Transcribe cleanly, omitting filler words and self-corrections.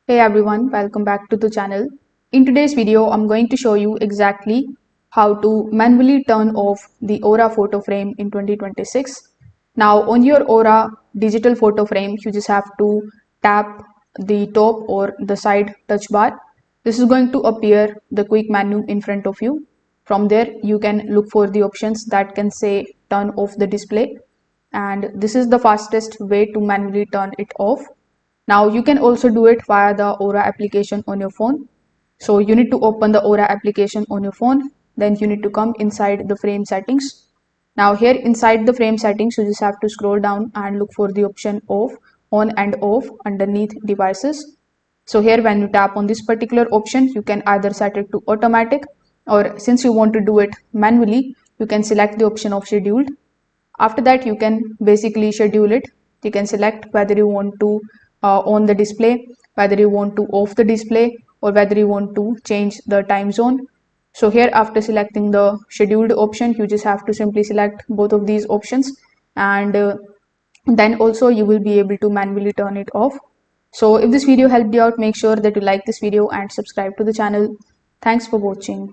Hey everyone, welcome back to the channel. In today's video, I'm going to show you exactly how to manually turn off the Aura photo frame in 2026. Now on your Aura digital photo frame, you just have to tap the top or the side touch bar. This is going to appear the quick menu in front of you. From there, you can look for the options that can say turn off the display. And this is the fastest way to manually turn it off. Now you can also do it via the Aura application on your phone. So you need to open the Aura application on your phone. Then you need to come inside the frame settings. Now here inside the frame settings, you just have to scroll down and look for the option of on and off underneath devices. So here when you tap on this particular option, you can either set it to automatic, or since you want to do it manually, you can select the option of scheduled. After that, you can basically schedule it. You can select whether you want to on the display, whether you want to off the display, or whether you want to change the time zone. So here after selecting the scheduled option, you just have to simply select both of these options, and then also you will be able to manually turn it off. So if this video helped you out, make sure that you like this video and subscribe to the channel. Thanks for watching.